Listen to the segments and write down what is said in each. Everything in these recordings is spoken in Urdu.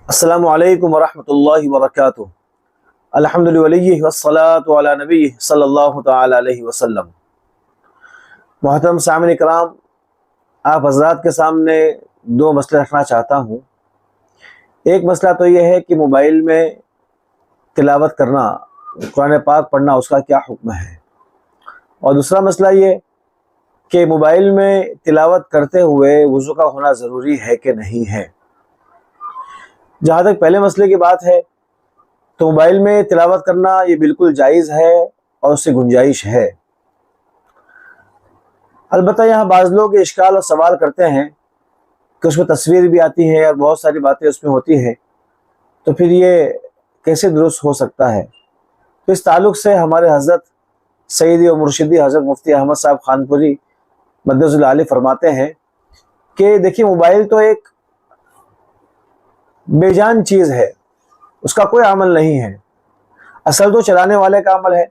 السلام علیکم ورحمۃ اللہ وبرکاتہ۔ الحمد للہ والصلاۃ علی نبی صلی اللہ تعالی علیہ وسلم۔ محترم سامعین کرام، آپ حضرات کے سامنے دو مسئلے رکھنا چاہتا ہوں۔ ایک مسئلہ تو یہ ہے کہ موبائل میں تلاوت کرنا، قرآن پاک پڑھنا، اس کا کیا حکم ہے، اور دوسرا مسئلہ یہ کہ موبائل میں تلاوت کرتے ہوئے وضو کا ہونا ضروری ہے کہ نہیں ہے۔ جہاں تک پہلے مسئلے کی بات ہے تو موبائل میں تلاوت کرنا یہ بالکل جائز ہے اور اس سے گنجائش ہے۔ البتہ یہاں بعض لوگ اشکال اور سوال کرتے ہیں کہ اس میں تصویر بھی آتی ہے اور بہت ساری باتیں اس میں ہوتی ہیں، تو پھر یہ کیسے درست ہو سکتا ہے؟ تو اس تعلق سے ہمارے حضرت سیدی و مرشدی حضرت مفتی احمد صاحب خانپوری مدظ العالی فرماتے ہیں کہ دیکھیے، موبائل تو ایک بے جان چیز ہے، اس کا کوئی عمل نہیں ہے، اصل تو چلانے والے کا عمل ہے۔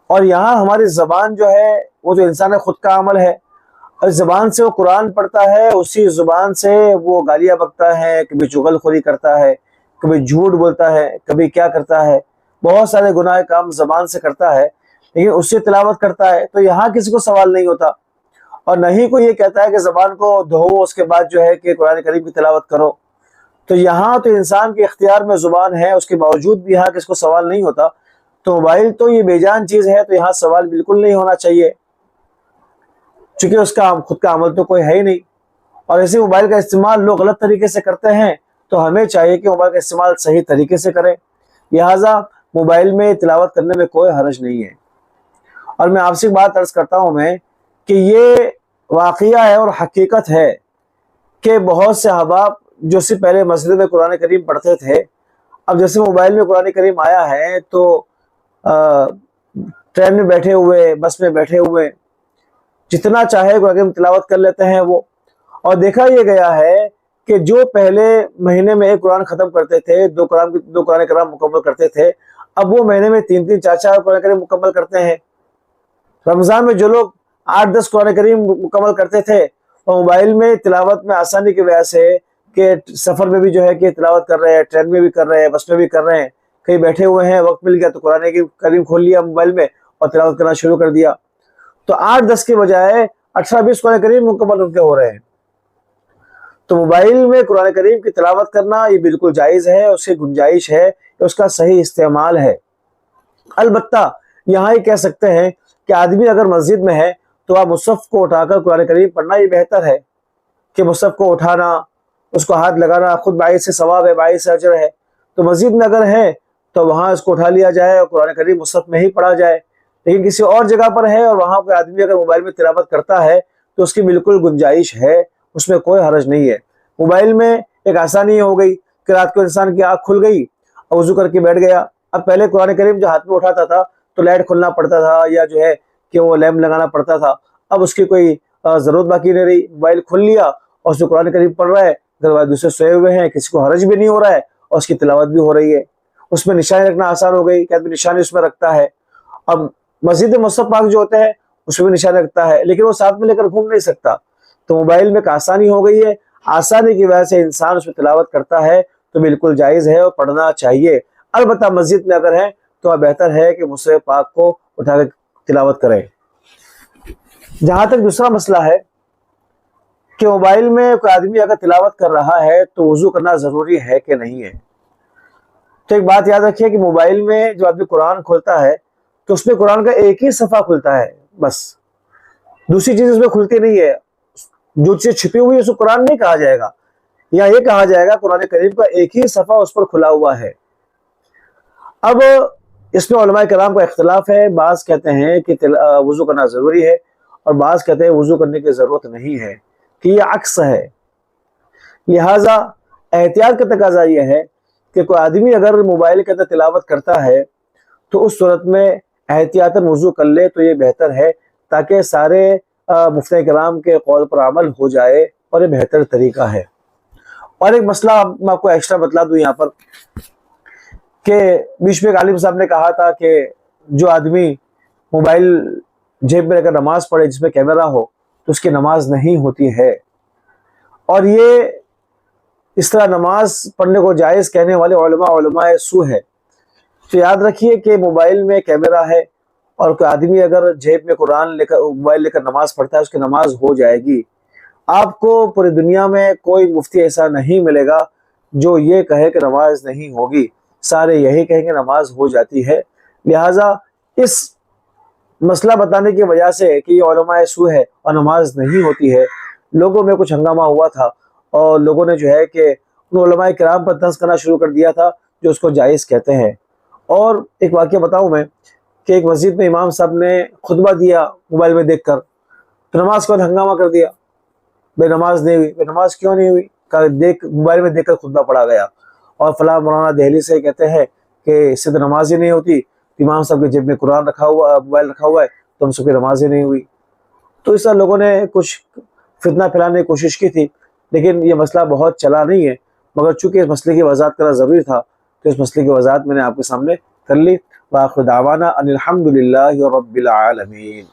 اور یہاں ہماری زبان جو ہے وہ تو انسان خود کا عمل ہے، اور زبان سے وہ قرآن پڑھتا ہے، اسی زبان سے وہ گالیاں بکتا ہے، کبھی چغل خوری کرتا ہے، کبھی جھوٹ بولتا ہے، کبھی کیا کرتا ہے، بہت سارے گناہ کام زبان سے کرتا ہے، لیکن اس سے تلاوت کرتا ہے۔ تو یہاں کسی کو سوال نہیں ہوتا، اور نہ ہی کوئی یہ کہتا ہے کہ زبان کو دھو اس کے بعد جو ہے کہ قرآن کریم کی تلاوت کرو۔ تو یہاں تو انسان کے اختیار میں زبان ہے، اس کے باوجود بھی یہاں کس کو سوال نہیں ہوتا۔ تو موبائل تو یہ بے جان چیز ہے، تو یہاں سوال بالکل نہیں ہونا چاہیے، چونکہ اس کا خود کا عمل تو کوئی ہے ہی نہیں۔ اور اسی موبائل کا استعمال لوگ غلط طریقے سے کرتے ہیں، تو ہمیں چاہیے کہ موبائل کا استعمال صحیح طریقے سے کریں۔ لہٰذا موبائل میں تلاوت کرنے میں کوئی حرج نہیں ہے۔ اور میں آپ سے بات عرض کرتا ہوں کہ یہ واقعہ ہے اور حقیقت ہے کہ بہت سے احباب جو سے پہلے مسجد میں قرآن کریم پڑھتے تھے، اب جیسے موبائل میں قرآن کریم آیا ہے تو ٹرین میں بیٹھے ہوئے، بس میں بیٹھے ہوئے جتنا چاہے قرآن کریم تلاوت کر لیتے ہیں وہ۔ اور دیکھا یہ گیا ہے کہ جو پہلے مہینے میں ایک قرآن ختم کرتے تھے، دو قرآن کریم مکمل کرتے تھے، اب وہ مہینے میں 3 4 قرآن کریم مکمل کرتے ہیں۔ رمضان میں جو لوگ 8 10 قرآن کریم مکمل کرتے تھے، اور موبائل میں تلاوت میں آسانی کی وجہ سے کہ سفر میں بھی جو ہے کہ تلاوت کر رہے ہیں، ٹرین میں بھی کر رہے ہیں، بس میں بھی کر رہے ہیں، کہیں بیٹھے ہوئے ہیں، وقت مل گیا تو قرآن کریم کھول لیا موبائل میں اور تلاوت کرنا شروع کر دیا، تو 8 10 کے بجائے 18 20 قرآن کریم مکمل ان کے ہو رہے ہیں۔ تو موبائل میں قرآن کریم کی تلاوت کرنا یہ بالکل جائز ہے، اس کی گنجائش ہے، اس کا صحیح استعمال ہے۔ البتہ یہاں یہ کہہ سکتے ہیں کہ آدمی اگر مسجد میں ہے تو آپ مصحف کو اٹھا کر قرآن کریم پڑھنا یہ بہتر ہے، کہ مصحف کو اٹھانا، اس کو ہاتھ لگانا خود باعث سے ثواب ہے، باعث سے اجر ہے۔ تو مسجد میں اگر ہے تو وہاں اس کو اٹھا لیا جائے اور قرآن کریم مصحف میں ہی پڑھا جائے۔ لیکن کسی اور جگہ پر ہے اور وہاں کوئی آدمی اگر موبائل میں تلاوت کرتا ہے تو اس کی بالکل گنجائش ہے، اس میں کوئی حرج نہیں ہے۔ موبائل میں ایک آسانی ہو گئی کہ رات کو انسان کی آنکھ کھل گئی اور وضو کر کے بیٹھ گیا۔ اب پہلے قرآن کریم جو ہاتھ میں اٹھاتا تھا تو لائٹ کھولنا پڑتا تھا، یا جو ہے کہ وہ لیمپ لگانا پڑتا تھا، اب اس کی کوئی ضرورت باقی نہیں رہی۔ موبائل کھول لیا اور اس میں قرآن کریم پڑھ رہا ہے، گھر والے دوسرے سوئے ہوئے ہیں، کسی کو حرج بھی نہیں ہو رہا ہے اور اس کی تلاوت بھی ہو رہی ہے۔ اس میں نشانی رکھنا آسان ہو گئی کہ آدمی نشانی اس میں رکھتا ہے۔ اب مسجد مصحف پاک جو ہوتے ہیں اس میں بھی نشانی رکھتا ہے، لیکن وہ ساتھ میں لے کر گھوم نہیں سکتا۔ تو موبائل میں ایک آسانی ہو گئی ہے، آسانی کی وجہ سے انسان اس میں تلاوت کرتا ہے تو بالکل جائز ہے اور پڑھنا چاہیے۔ البتہ مسجد میں اگر ہے تو بہتر ہے کہ مصحف پاک کو اٹھا کر تلاوت کرے۔ جہاں تک دوسرا مسئلہ ہے کہ موبائل میں کوئی آدمی اگر تلاوت کر رہا ہے تو وضو کرنا ضروری ہے کہ نہیں ہے، تو ایک بات یاد رکھیے کہ موبائل میں جو آدمی قرآن کھولتا ہے تو اس میں قرآن کا ایک ہی صفحہ کھلتا ہے، بس دوسری چیز اس میں کھلتی نہیں ہے۔ جو چیز چھپی ہوئی ہے اس کو قرآن نہیں کہا جائے گا، یا یہ کہا جائے گا قرآن کریم کا ایک ہی صفحہ اس پر کھلا ہوا ہے۔ اب اس میں علماء کرام کا اختلاف ہے، بعض کہتے ہیں کہ وضو کرنا ضروری ہے، اور بعض کہتے ہیں وضو کرنے کی ضرورت نہیں ہے، کہ یہ عکس ہے۔ لہٰذا احتیاط کا تقاضا یہ ہے کہ کوئی آدمی اگر موبائل کے اندر تلاوت کرتا ہے تو اس صورت میں احتیاطاً وضو کر لے تو یہ بہتر ہے، تاکہ سارے مفتیان کرام کے قول پر عمل ہو جائے، اور یہ بہتر طریقہ ہے۔ اور ایک مسئلہ میں آپ کو ایکسٹرا بتلا دوں یہاں پر، کہ بیچ میں ایک عالم صاحب نے کہا تھا کہ جو آدمی موبائل جیب میں لے کر نماز پڑھے جس میں کیمرہ ہو تو اس کی نماز نہیں ہوتی ہے۔ اور یہ اس طرح نماز پڑھنے کو جائز کہنے والے علماء سو ہے۔ تو یاد رکھیے کہ موبائل میں کیمرہ ہے، اور کوئی آدمی اگر جیب میں قرآن لے کر موبائل لے کر نماز پڑھتا ہے، اس کی نماز ہو جائے گی۔ آپ کو پوری دنیا میں کوئی مفتی ایسا نہیں ملے گا جو یہ کہے کہ نماز نہیں ہوگی، سارے یہی کہیں گے نماز ہو جاتی ہے۔ لہٰذا اس مسئلہ بتانے کی وجہ سے کہ یہ علماء سو ہے اور نماز نہیں ہوتی ہے، لوگوں میں کچھ ہنگامہ ہوا تھا، اور لوگوں نے جو ہے کہ ان علماء کرام پر طنز کرنا شروع کر دیا تھا جو اس کو جائز کہتے ہیں۔ اور ایک واقعہ بتاؤں میں کہ ایک مسجد میں امام صاحب نے خطبہ دیا موبائل میں دیکھ کر، تو نماز کے بعد ہنگامہ کر دیا، بے نماز نہیں ہوئی۔ بے نماز کیوں نہیں ہوئی؟ کہ موبائل میں دیکھ کر خطبہ پڑھا گیا، اور فلاں مولانا دہلی سے کہتے ہیں کہ اس سے تو نماز ہی نہیں ہوتی، امام صاحب کے جیب میں قرآن رکھا ہوا، موبائل رکھا ہوا ہے، تو ہم سب کی نماز ہی نہیں ہوئی۔ تو اس طرح لوگوں نے کچھ فتنہ پھیلانے کی کوشش کی تھی، لیکن یہ مسئلہ بہت چلا نہیں ہے، مگر چونکہ اس مسئلے کی وضاحت کرنا ضروری تھا تو اس مسئلے کی وضاحت میں نے آپ کے سامنے کر لی۔ وآخر دعوانا ان الحمد للہ رب العالمین۔